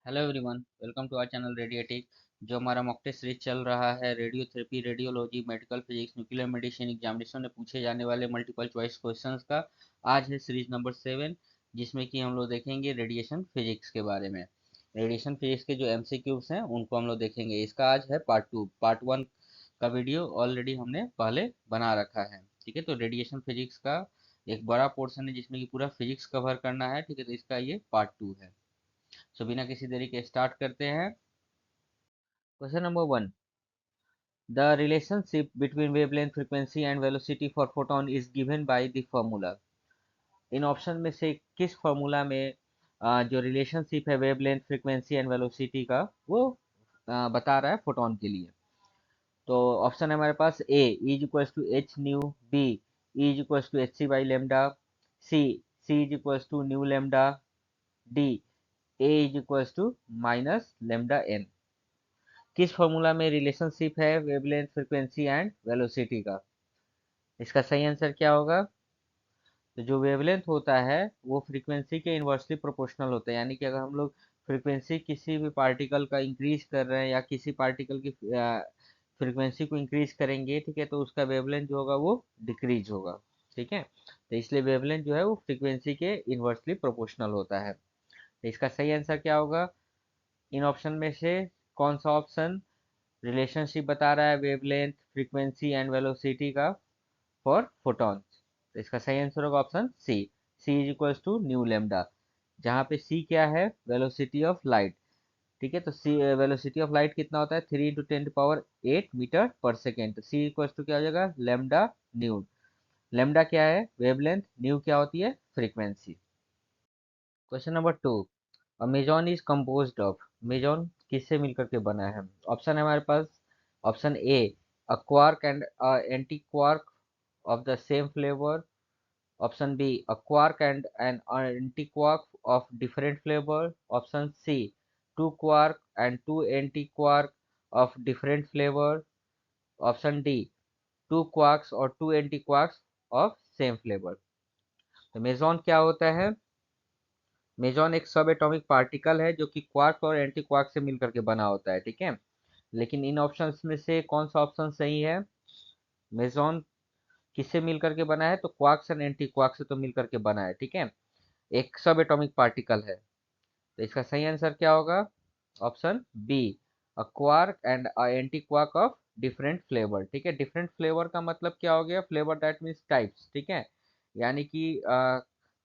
Hello everyone, welcome to our channel Radiatic. जो हमारा mock test series चल रहा है radiotherapy, radiology, medical physics, nuclear medicine examination में पूछे जाने वाले मल्टीपल चॉइस क्वेश्चंस का आज है सीरीज नंबर 7, जिसमें कि हम लोग देखेंगे रेडिएशन फिजिक्स के बारे में। रेडिएशन फिजिक्स के जो एमसीक्यूज हैं उनको हम लोग देखेंगे। इसका आज है पार्ट 2। पार्ट 1 का वीडियो ऑलरेडी हमने पहले बना रखा है। ठीक है, तो रेडिएशन फिजिक्स का एक बड़ा पोर्शन है जिसमें कि पूरा फिजिक्स कवर करना है। ठीक है, तो इसका ये पार्ट 2 है। सो बिना किसी देरी के स्टार्ट करते हैं। Question number 1, the relationship between wavelength frequency and velocity for photon is given by the formula. In option में से किस फॉर्मूला में जो रिलेशनशिप है वेवलेंथ फ्रीक्वेंसी एंड वेलोसिटी का वो बता रहा है फोटोन के लिए। तो ऑप्शन है हमारे पास A is equals to h nu, B is equals to h c by lambda, C is equals to nu lambda, D A is equals to minus lambda n. किस फॉर्मूला में relationship है wavelength frequency and velocity का? इसका सही answer क्या होगा? तो जो वेवलेंथ होता है वो फ्रीक्वेंसी के इन्वर्सली प्रोपोर्शनल होता है। यानी कि अगर हम लोग फ्रीक्वेंसी किसी भी पार्टिकल का इंक्रीज कर रहे हैं या किसी पार्टिकल की फ्रीक्वेंसी को इंक्रीज करेंगे, ठीक है, तो उसका वेवलेंथ जो होगा वो डिक्रीज होगा। ठीक है, तो इसलिए वेवलेंथ जो है वो फ्रीक्वेंसी के इन्वर्सली प्रोपोर्शनल होता है। तो इसका सही आंसर क्या होगा? इन ऑप्शन में से कौन सा ऑप्शन रिलेशनशिप बता रहा है वेवलेंथ फ्रीक्वेंसी एंड वेलोसिटी का फॉर फोटॉन्स? तो इसका सही आंसर होगा option C, C is equals to nu lambda, जहाँ पे सी क्या है? Velocity of light. ठीक है, तो सी वेलोसिटी ऑफ लाइट कितना होता है? 3 × 10⁸ मीटर पर सेकेंड। तो सी इक्वल्स टू क्या हो जाएगा? Lambda new. लेमडा क्या है? वेवलेंथ। न्यू क्या होती है? Frequency. Question number 2, meson is composed of. Meson किससे मिलकर के बना है? ऑप्शन है हमारे पास। Option A, a quark and anti quark of the same flavour. Option B, a quark and an anti quark of different flavour. Option C, two quark and two anti quark of different flavour. Option D, two quarks और two antiquarks of same flavour. तो meson क्या होता है? मेजॉन एक सब atomic particle है जो कि क्वार्क और एंटी क्वार्क से मिलकर के बना होता है। ठीक है, लेकिन इन ऑप्शंस में से कौन सा ऑप्शन सही है? मेजॉन किससे मिलकर के बना है? तो क्वार्क्स एंड एंटी क्वार्क से तो मिलकर के बना है। ठीक है, एक सब एटॉमिक पार्टिकल है। तो इसका सही आंसर क्या होगा? Option B, a quark and a anti quark of different flavour. ठीक है, डिफरेंट फ्लेवर का मतलब क्या हो गया? Flavour that means types. ठीक है, यानी कि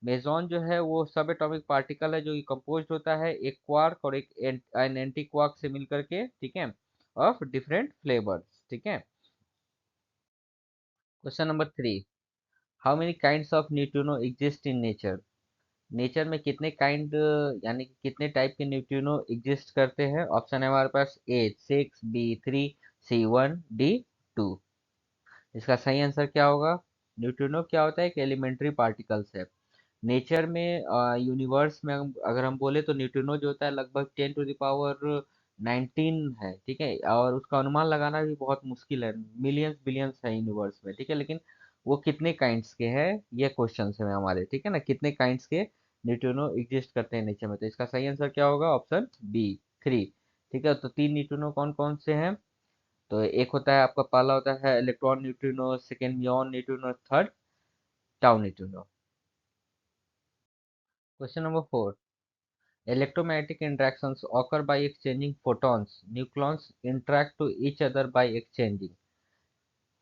मेजॉन जो है वो सब एटॉमिक पार्टिकल है जो कि कंपोज होता है एक क्वार्क और एक एंटी क्वार्क से मिलकर के। ठीक है, ऑफ डिफरेंट फ्लेवर्स। ठीक है, question number 3, how many kinds of neutrino exist in nature. Nature में कितने काइंड यानी कि कितने टाइप के न्यूट्रिनो एग्जिस्ट करते हैं? ऑप्शन है हमारे पास ए 6, बी 3, सी 1, डी 2। इसका सही आंसर क्या होगा? न्यूट्रिनो क्या होता है? एक एलिमेंट्री पार्टिकल्स है। नेचर में यूनिवर्स में अगर हम बोले तो न्यूट्रिनो जो होता है लगभग 10⁻19 है। ठीक है, और उसका अनुमान लगाना भी बहुत मुश्किल है। मिलियंस बिलियंस है यूनिवर्स में। ठीक है, लेकिन वो कितने काइंड्स के हैं ये क्वेश्चन है हमारे। ठीक है ना, कितने काइंड्स के न्यूट्रिनो एग्जिस्ट करते हैं नेचर में? तो इसका सही आंसर क्या होगा? Option B 3। ठीक है, तो 3 न्यूट्रिनो कौन कौन से हैं? तो एक होता है आपका, पहला होता है electron neutrino, second muon neutrino, third tau neutrino. Question number 4, electromagnetic interactions occur by exchanging photons. Nucleons interact to each other by exchanging.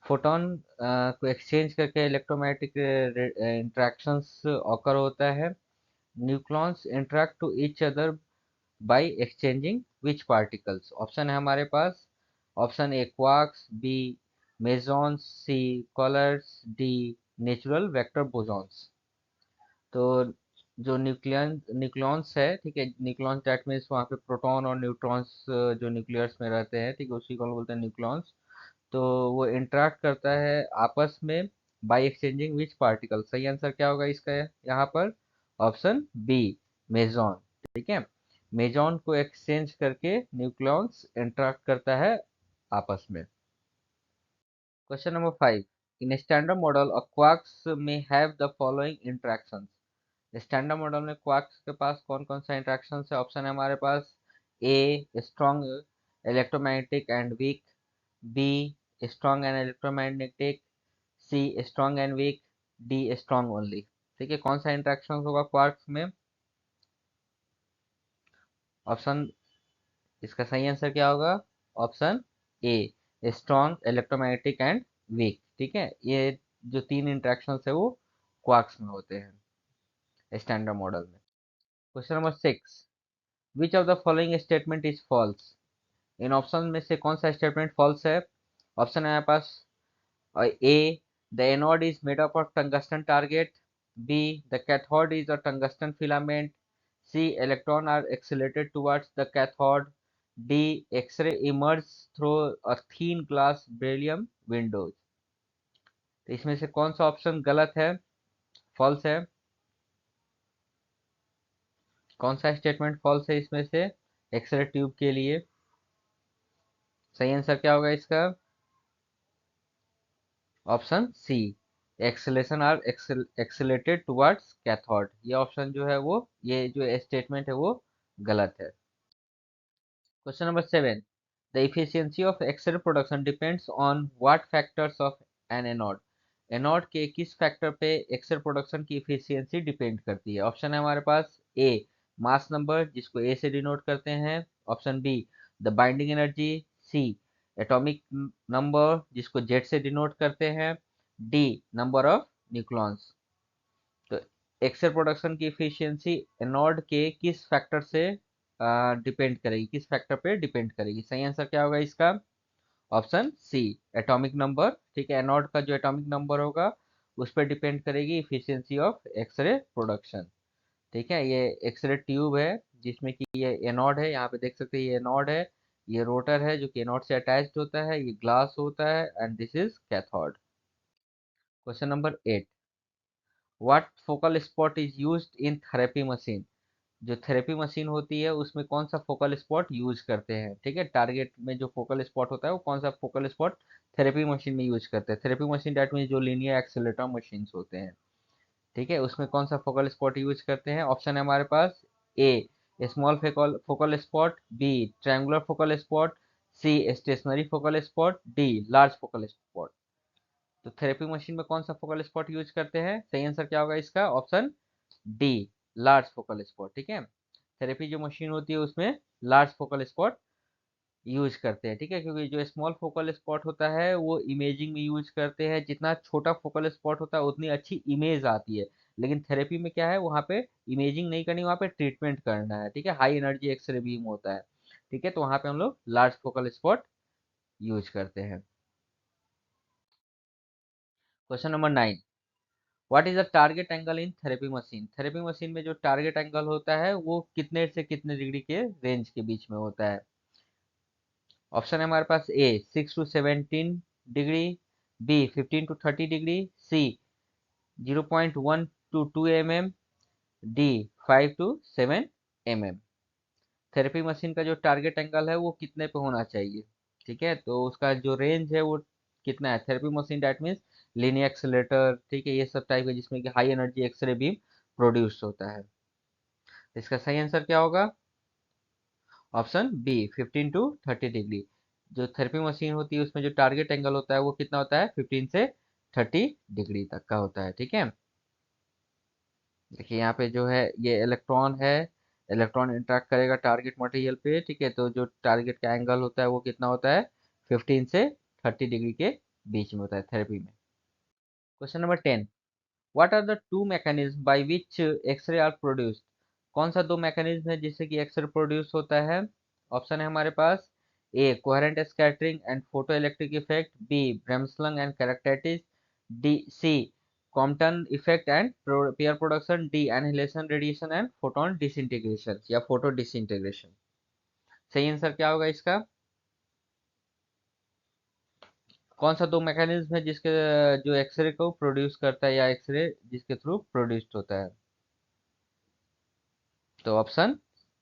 Photon को एक्सचेंज करके इलेक्ट्रोमैग्नेटिक इंटरेक्शंस ऑकर होता है। Nucleons interact to each other by exchanging which particles? Option है हमारे पास। Option A quarks, B mesons, C collars, D natural vector bosons. तो जो nucleons है, ठीक है, न्यूक्लियॉन्स दैट मीन्स वहाँ पे प्रोटॉन और न्यूट्रॉन्स जो न्यूक्लियस में रहते हैं, ठीक है, उसी को हम बोलते हैं न्यूक्लियॉन्स। तो वो इंटरेक्ट करता है आपस में बाय एक्सचेंजिंग विच पार्टिकल। सही आंसर क्या होगा इसका यहाँ पर? Option B meson. ठीक है, मेजॉन को एक्सचेंज करके न्यूक्लियॉन्स इंटरेक्ट करता है आपस में। Question number 5, in standard model of quarks में have the following interactions. Standard model में क्वार्क्स के पास कौन कौन सा इंटरेक्शन है? ऑप्शन है हमारे पास A. Strong electromagnetic and weak. B. Strong and electromagnetic. C. Strong and weak. D. Strong only. ठीक है, कौन सा इंट्रैक्शन होगा क्वार्क्स में? ऑप्शन, इसका सही आंसर क्या होगा? Option A, strong electromagnetic and weak. ठीक है, ये जो तीन इंट्रैक्शन है वो क्वार्क्स में होते हैं स्टैंडर्ड मॉडल में। Question number 6, which of the following statement is false? इन ऑप्शन में से कौन सा स्टेटमेंट फॉल्स है? ऑप्शन है हमारे पास A, the anode is made up of tungsten target. B, the cathode is a tungsten filament. C, electron are accelerated towards the cathode. D, X ray emerge through a thin glass beryllium windows. तो इसमें से कौन सा option गलत है, false है? कौन सा स्टेटमेंट फॉल्स है इसमें से एक्सरे ट्यूब के लिए? सही आंसर क्या होगा इसका? Option C, acceleration are accelerated towards cathode. ये ऑप्शन जो है वो, ये जो स्टेटमेंट है वो गलत है। Question number 7, the efficiency of x-ray production depends on what factors of an anode? Anode के किस फैक्टर पे एक्सरे प्रोडक्शन की इफिशियंसी डिपेंड करती है? ऑप्शन है हमारे पास ए, मास नंबर जिसको ए से डिनोट करते हैं। Option B, the binding energy. C, atomic number जिसको जेड से डिनोट करते हैं। D, number of nucleons. तो एक्सेल प्रोडक्शन की इफिशियंसी एनोड के किस फैक्टर से डिपेंड करेगी, किस फैक्टर पे डिपेंड करेगी? सही आंसर क्या होगा इसका? Option C, atomic number. ठीक है, एनोड का जो एटॉमिक नंबर होगा उस पर डिपेंड करेगी इफिशियंसी ऑफ एक्सरे प्रोडक्शन। ठीक है, ये एक्सरे ट्यूब है जिसमें कि ये एनोड है, यहाँ पे देख सकते हैं ये एनोड है, ये रोटर है जो कि एनोड से अटैच्ड होता है, ये ग्लास होता है and this is cathode. Question number 8, what focal spot is used in therapy machine? जो थेरेपी मशीन होती है उसमें कौन सा फोकल स्पॉट यूज करते हैं? ठीक है, टारगेट में जो फोकल स्पॉट होता है वो कौन सा फोकल स्पॉट थेरेपी मशीन में यूज करते हैं? थेरेपी मशीन डेट मीन जो लीनियर एक्सेलेटर मशीन होते हैं। ठीक है, उसमें कौन सा फोकल स्पॉट यूज करते हैं? ऑप्शन है हमारे पास A, small focal focal spot. B, triangular focal spot. C, stationary focal spot. D, large focal spot. तो थेरेपी मशीन में कौन सा फोकल स्पॉट यूज करते हैं? सही आंसर क्या होगा इसका? Option D, large focal spot. ठीक है, थेरेपी जो मशीन होती है उसमें लार्ज फोकल स्पॉट यूज करते हैं। ठीक है, क्योंकि जो स्मॉल फोकल स्पॉट होता है वो इमेजिंग में यूज करते हैं, जितना छोटा फोकल स्पॉट होता है उतनी अच्छी इमेज आती है। लेकिन थेरेपी में क्या है, वहाँ पे इमेजिंग नहीं करनी, वहाँ पे ट्रीटमेंट करना है। ठीक है, हाई एनर्जी एक्सरे बीम होता है। ठीक है, तो वहाँ पे हम लोग लार्ज फोकल स्पॉट यूज करते हैं। Question number 9, what is the target angle in therapy machine? Therapy machine में जो टारगेट एंगल होता है वो कितने से कितने डिग्री के रेंज के बीच में होता है? ऑप्शन है हमारे पास A, 6 to 17 degree. B, 15 to 30 degree. C, 0.1 to 2 mm। D, 5 to 7 mm। Therapy machine का जो टारगेट एंगल है वो कितने पे होना चाहिए? ठीक है, तो उसका जो रेंज है वो कितना है? Therapy machine that means linear accelerator. ठीक है, ये सब टाइप है जिसमें कि high energy x-ray beam produce होता है। इसका सही आंसर क्या होगा? Option B, 15 to 30 degree. जो थेरेपी मशीन होती है उसमें जो टारगेट एंगल होता है वो कितना होता है? 15 से 30 डिग्री तक का होता है। ठीक है, देखिए यहाँ पे जो है ये इलेक्ट्रॉन है, इलेक्ट्रॉन इंटरेक्ट करेगा टारगेट मटेरियल पे। ठीक है, तो जो टारगेट का एंगल होता है वो कितना होता है? 15 से 30 डिग्री के बीच में होता है थेरेपी में। Question number 10, what are the two mechanism by which x-ray are produced? कौन सा दो मैकेनिज्म है जिससे कि एक्सरे प्रोड्यूस होता है? ऑप्शन है हमारे पास A, coherent scattering and photoelectric effect. B, bremsstrahlung and characteristics. D, C, Compton effect and pair production. D, annihilation radiation and photon disintegration या फोटो डिसइंटीग्रेशन। सही आंसर क्या होगा इसका? कौन सा दो मैकेनिज्म है जिसके जो एक्सरे को प्रोड्यूस करता है या एक्सरे जिसके थ्रू प्रोड्यूस्ड होता है? तो ऑप्शन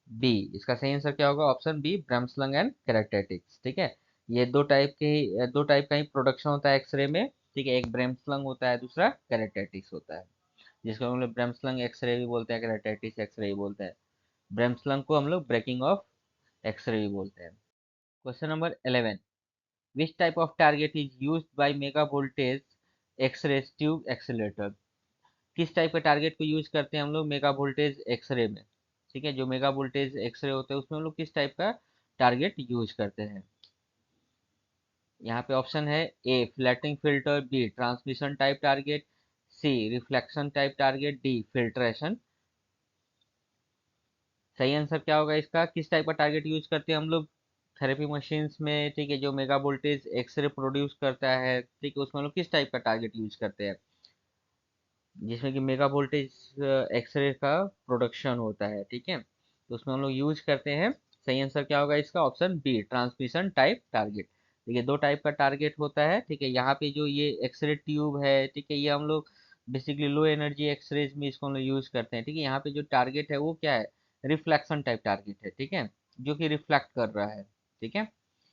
बी, इसका सही आंसर क्या होगा? Option B, bremsstrahlung and characteristics. ठीक है, ये दो टाइप का ही प्रोडक्शन होता है एक्सरे में। ठीक है, एक ब्रह्मस्लंग होता है, दूसरा कैरेक्टरिस्टिक्स होता है, जिसको हम लोग ब्रह्मस्लंग एक्सरे भी बोलते हैं, कैरेक्टरिस्टिक्स एक्सरे भी बोलते हैं। ब्रह्मस्लंग को हम लोग ब्रेकिंग ऑफ एक्सरे भी बोलते हैं। Question number 11, which type of target is used by mega voltage x-ray tube accelerator. किस टाइप का टारगेट को यूज करते हैं हम लोग मेगा वोल्टेज एक्सरे में। ठीक है, जो मेगा वोल्टेज एक्सरे होते हैं उसमें हम लोग किस टाइप का टारगेट यूज करते हैं। यहाँ पे ऑप्शन है A flattening filter, B transmission type target, C reflection type target, D filtration. सही आंसर क्या होगा इसका, किस टाइप का टारगेट यूज करते हैं हम लोग थेरेपी मशीन्स में। ठीक है, जो मेगा वोल्टेज एक्सरे प्रोड्यूस करता है, ठीक है, उसमें हम लोग किस टाइप का टारगेट यूज करते हैं, जिसमें कि मेगा वोल्टेज एक्सरे का प्रोडक्शन होता है। ठीक है, तो उसमें हम लोग यूज करते हैं। सही आंसर क्या होगा इसका, option B transmission type target. देखिए दो टाइप का टारगेट होता है। ठीक है, यहाँ पे जो ये एक्सरे ट्यूब है, ठीक है, ये हम लोग बेसिकली लो एनर्जी एक्सरेज में इसको हम लोग यूज करते हैं। ठीक है, यहाँ पे जो टारगेट है वो क्या है, रिफ्लेक्शन टाइप टारगेट है। ठीक है, जो कि रिफ्लेक्ट कर रहा है, ठीक है,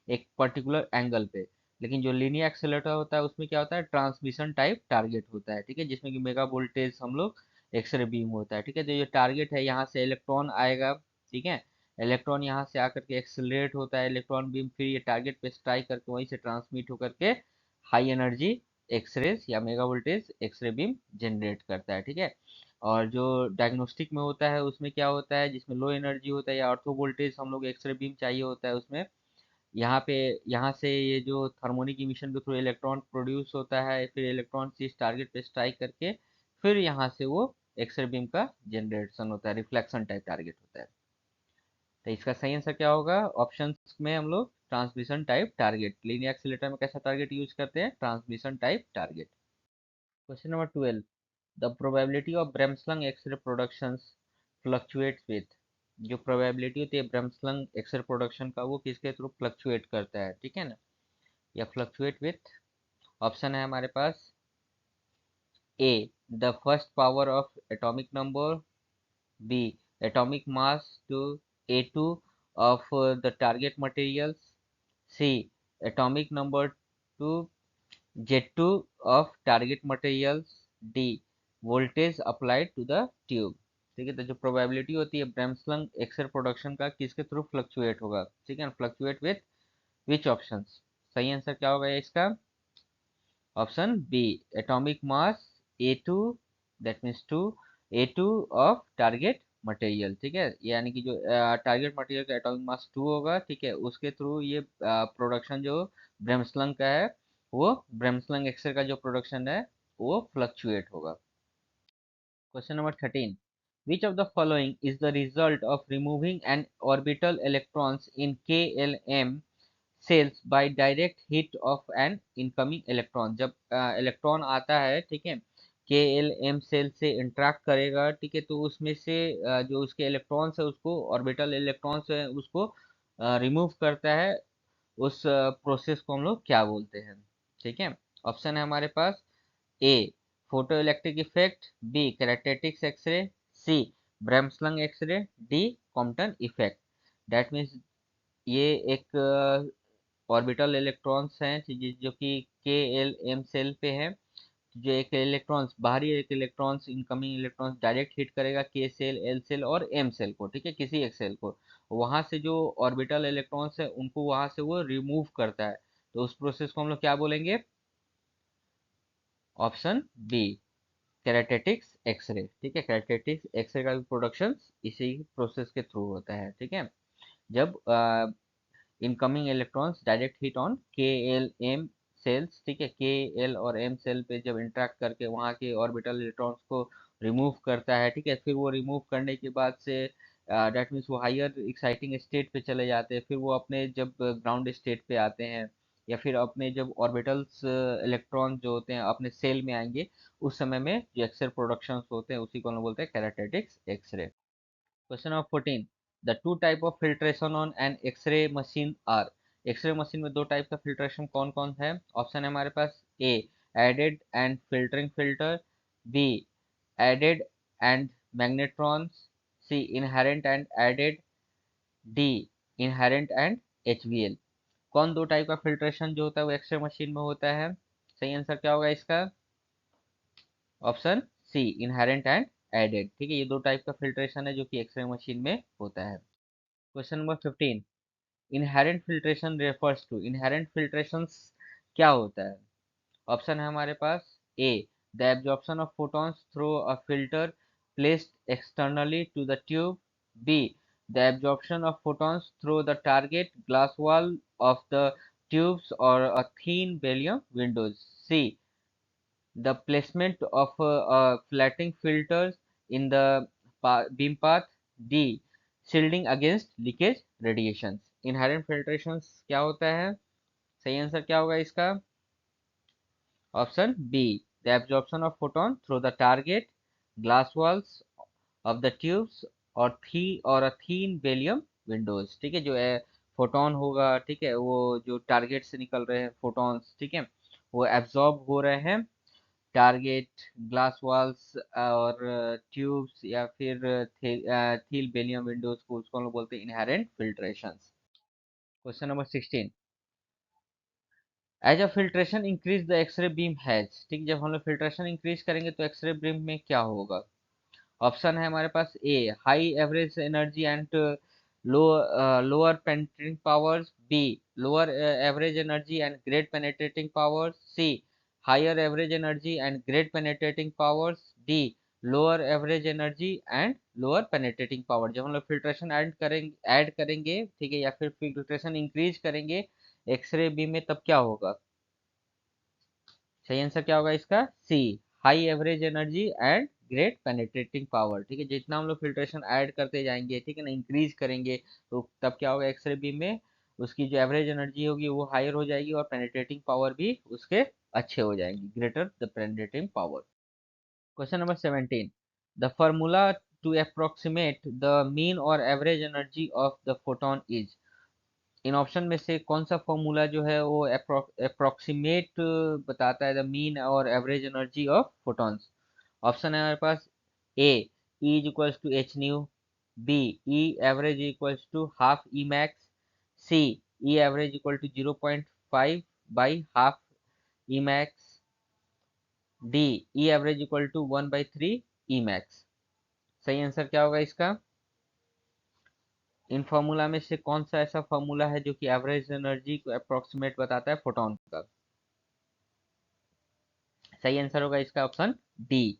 एक पर्टिकुलर एंगल पे। लेकिन जो लीनियर एक्सेलेरेटर होता है उसमें क्या होता है, ट्रांसमिशन टाइप टारगेट होता है। ठीक है, जिसमें कि मेगा वोल्टेज हम लोग एक्सरे बीम होता है। ठीक है, तो ये टारगेट है, यहाँ से इलेक्ट्रॉन आएगा। ठीक है, इलेक्ट्रॉन यहाँ से आकर के एक्सेलरेट होता है इलेक्ट्रॉन बीम, फिर ये टारगेट पे स्ट्राइक करके वहीं से ट्रांसमिट होकर के हाई एनर्जी एक्सरेज या mega voltage x-ray beam generate करता है। ठीक है, और जो डायग्नोस्टिक में होता है उसमें क्या होता है, जिसमें लो एनर्जी होता है या ऑर्थो वोल्टेज हम लोग एक्सरे बीम चाहिए होता है उसमें, यहाँ पे यहाँ से ये जो हार्मोनिक इमिशन के थ्रू इलेक्ट्रॉन प्रोड्यूस होता है, फिर इलेक्ट्रॉन से इस टारगेट पे स्ट्राइक करके फिर यहाँ से वो एक्सरे बीम का जनरेशन होता है, रिफ्लेक्शन टाइप टारगेट होता है। तो इसका सही आंसर क्या होगा, ऑप्शन में हम लोग transmission type target, linear accelerator में कैसा टारगेट यूज करते हैं, transmission type target. Question number 12, the probability of bremsstrahlung X ray productions fluctuates with. जो प्रोबेबिलिटी होती है ब्रेमस्लंग एक्सरे प्रोडक्शन का, वो किसके थ्रू फ्लक्चुएट करता है, ठीक है ना, या फ्लक्चुएट विथ। ऑप्शन है हमारे पास A the first power of atomic number, B atomic mass to A2 of the target materials, C atomic number to Z2 of target materials, D voltage applied to the tube। ठीक है, तो जो probability होती है ब्रेमस्लंग x ray production का किसके through fluctuate होगा, ठीक है, फ्लक्चुएट विथ विच ऑप्शंस। सही आंसर क्या होगा इसका, option B atomic mass A2, that means to A2 of target material. ठीक है, यानी कि जो टारगेट मटेरियल का एटॉमिक मास 2 होगा, ठीक है, उसके थ्रू ये प्रोडक्शन जो ब्रेमस्लंग का है, वो ब्रेमस्लंग एक्सरे का जो प्रोडक्शन है वो फ्लक्चुएट होगा। Question number 13, which of the following is the result of removing an orbital electrons in KLM shells by direct hit of an incoming electron. जब इलेक्ट्रॉन आता है, ठीक है, के एल एम सेल से interact करेगा, ठीक है, तो उसमें से जो उसके इलेक्ट्रॉन्स है उसको, ऑर्बिटल इलेक्ट्रॉन्स है उसको रिमूव करता है। उस प्रोसेस को हम लोग क्या बोलते हैं। ठीक है, ऑप्शन है हमारे पास A photoelectric effect, B characteristics X ray, C bremsstrahlung X ray, D Compton effect. That means ये एक ऑर्बिटल इलेक्ट्रॉन्स हैं जो कि के एल एम सेल पे हैं। जो एक इलेक्ट्रॉन्स बाहरी एक electrons incoming electrons direct hit करेगा के सेल, एल सेल और एम सेल को, ठीक है, किसी एक सेल को, वहां से जो ऑर्बिटल इलेक्ट्रॉन्स है उनको वहां से वो रिमूव करता है। तो उस प्रोसेस को हम लोग क्या बोलेंगे, ऑप्शन बी कैरेटेटिक्स एक्सरे। ठीक है, कैरेटेटिक्स एक्सरे का भी प्रोडक्शन इसी प्रोसेस के थ्रू होता है। ठीक है, जब incoming electrons direct hit on के एल एम सेल्स, ठीक है, के एल और एम सेल पे जब इंटरेक्ट करके वहाँ के ऑर्बिटल इलेक्ट्रॉन्स को रिमूव करता है। ठीक है, फिर वो रिमूव करने के बाद से डेट मीन्स वो हायर एक्साइटिंग स्टेट पे चले जाते हैं, फिर वो अपने जब ग्राउंड स्टेट पे आते हैं, या फिर अपने जब ऑर्बिटल्स इलेक्ट्रॉन जो होते हैं अपने सेल में आएंगे, उस समय में जो एक्सरे प्रोडक्शन होते हैं उसी को हम लोग बोलते हैं characteristics X ray. Question number 14, the two type of filtration on an X ray machine are. X ray machine में दो टाइप का फिल्ट्रेशन कौन कौन है। ऑप्शन है हमारे पास A added and filtering filter, B added and magnetrons, C inherent and added, D inherent and HVL. कौन दो टाइप का फिल्ट्रेशन जो होता है वो एक्सरे मशीन में होता है। सही आंसर क्या होगा इसका, option C inherent and added. ठीक है, ये दो टाइप का फिल्ट्रेशन है जो कि एक्सरे मशीन में होता है। Question number 15, inherent filtration refers to, inherent filtration क्या होता है? ऑप्शन है हमारे पास A, the absorption of photons through a filter placed externally to the tube, B, the absorption of photons through the target glass wall of the tubes और a thin beryllium windows, C, the placement of flattening filters in the beam path, D, shielding against leakage radiations. Inherent filtrations क्या होता है? सही answer क्या होगा इसका? Option B, the absorption of photon through the target glass walls of the tubes और a thin बेलियम Windows, ठीक है, जो है फोटोन होगा, ठीक है, वो जो टारगेट से निकल रहे हैं फोटॉन्स, ठीक है, वो एब्जॉर्ब हो रहे हैं टारगेट ग्लास वॉल्स और ट्यूब्स या फिर थील बेलियम विंडोज को, उसको हम लोग बोलते हैं inherent filtrations. Question number 16, as a filtration increase the X ray beam has, ठीक, जब हम लोग फिल्ट्रेशन इंक्रीज करेंगे तो एक्सरे बीम में क्या होगा? ऑप्शन है हमारे पास A, high average energy and low lower penetrating powers, B, lower average energy and great penetrating powers, C, higher average energy and great penetrating powers, D, lower average energy and lower penetrating power. जब हम लोग filtration add करेंगे, ठीक है, या फिर filtration increase करेंगे X ray beam में, तब क्या होगा? सही आंसर क्या होगा इसका? C, high average energy and great penetrating power, ठीक है, जितना हम लोग फिल्ट्रेशन ऐड करते जाएंगे, ठीक है ना, इंक्रीज करेंगे, तो तब क्या होगा एक्सरे बीम में? उसकी जो एवरेज एनर्जी होगी वो हायर हो जाएगी और पेनिट्रेटिंग पावर भी उसके अच्छे हो जाएंगी, greater the penetrating power. Question number 17, the formula to approximate the mean और average energy of the photon is, in option में से कौन सा फॉर्मूला जो है वो अप्रोक्सीमेट बताता है द मीन और average energy of photons? Option है हमारे पास A, E is equals to h nu, B, E average equals to half E max, C, E average equal to 0.5 by half E max, D, E average equal to 1/3 E max. सही answer क्या होगा इसका? इन formula में से कौन सा ऐसा formula है जो कि एवरेज एनर्जी को अप्रोक्सीमेट बताता है फोटोन का? सही आंसर होगा इसका option D,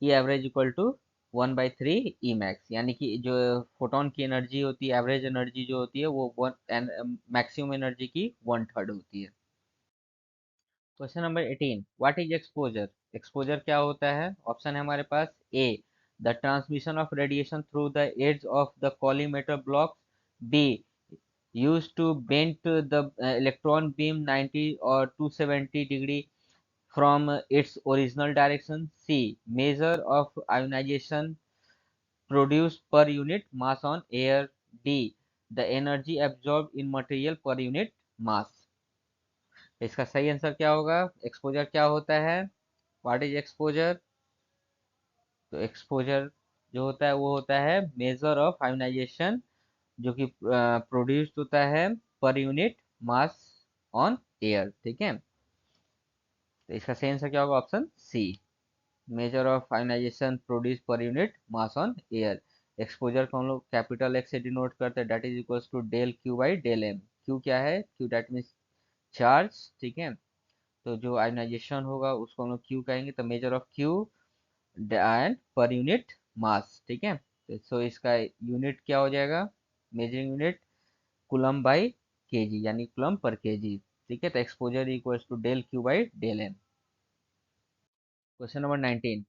E average equal to 1/3 E max, यानी कि जो फोटोन की एनर्जी होती है, एवरेज एनर्जी जो होती है वो मैक्सिमम एनर्जी की 1/3 होती है। Question number 18, what is exposure? Exposure क्या होता है? ऑप्शन है हमारे पास A, the transmission of radiation through the aids of the collimator block, B, used to bend the electron beam 90 or 270 degree from its original direction, c, measure of ionization produced per unit mass on air, d, the energy absorbed in material per unit mass। इसका सही answer क्या होगा? Exposure क्या होता है? What is exposure? तो exposure जो होता है वो होता है मेजर ऑफ आयोनाइजेशन जो कि प्रोड्यूस्ड होता है पर यूनिट मास ऑन एयर, ठीक है, तो इसका सही आंसर क्या होगा? Option C, measure of ionization produce per unit mass on air. Exposure को हम लोग कैपिटल एक्स से डिनोट करते हैं, that is equals to del Q by del M. Q क्या है? क्यू डेट मीन्स चार्ज, ठीक है, तो जो आयोनाइजेशन होगा उसको हम लोग क्यू कहेंगे, तो measure of Q and per unit mass, ठीक है, तो सो इसका यूनिट क्या हो जाएगा? Measuring unit coulomb by kg, यानी कूलम पर केजी, ठीक है, तो exposure equals to del Q by del M. Question number 19,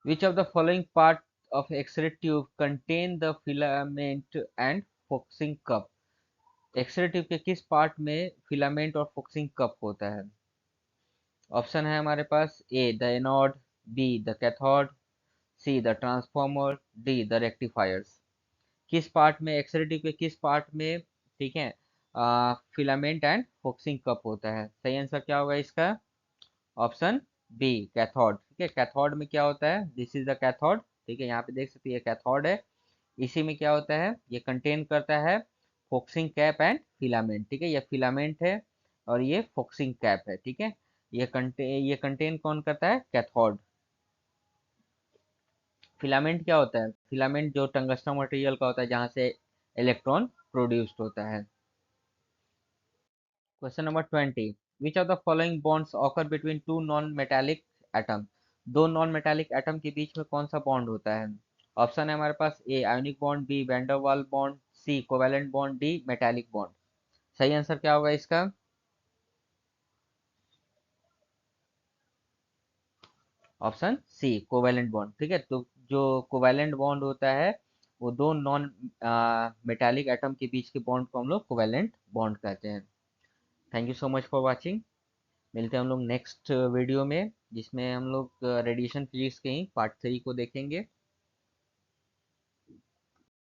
which of the following part of X-ray tube contain the filament and focusing cup? X ray tube के किस part में filament और focusing cup होता है? Option है हमारे पास A, the anode, B, the cathode, C, the transformer, D, the rectifiers. किस पार्ट में, एक्सरे ट्यूब के किस पार्ट में, ठीक है, फिलामेंट एंड फोकसिंग कप होता है? सही आंसर क्या होगा इसका? ऑप्शन बी, कैथोड, ठीक है, कैथोड में क्या होता है? दिस इज द कैथोड, ठीक है, यहाँ पे देख सकते हैं ये कैथोड है, इसी में क्या होता है? ये कंटेन करता है फोकसिंग कैप एंड फिलामेंट, ठीक है, ये फिलामेंट है और ये फोकसिंग कैप है, ठीक है, ये कंटेन कौन करता है? कैथोड। फिलामेंट क्या होता है? फिलामेंट जो टंगस्टन मटेरियल का होता है, जहाँ से इलेक्ट्रॉन प्रोड्यूस्ड होता है। Question number 20, which of the following bonds occur between two non metallic atom, दो नॉन मेटालिक एटम के बीच में कौन सा बॉन्ड होता है? ऑप्शन है हमारे पास A ionic bond, B van der Waals bond, C covalent bond, D metallic bond. सही आंसर क्या होगा इसका? Option C covalent bond. ठीक है, तो जो कोवैलेंट बॉन्ड होता है वो दो नॉन मेटालिक एटम के बीच के बॉन्ड को हम लोग कोवैलेंट बॉन्ड कहते हैं। Thank you so much for watching. मिलते हैं हम लोग नेक्स्ट वीडियो में, जिसमें हम लोग रेडिएशन फिजिक्स के ही पार्ट 3 को देखेंगे।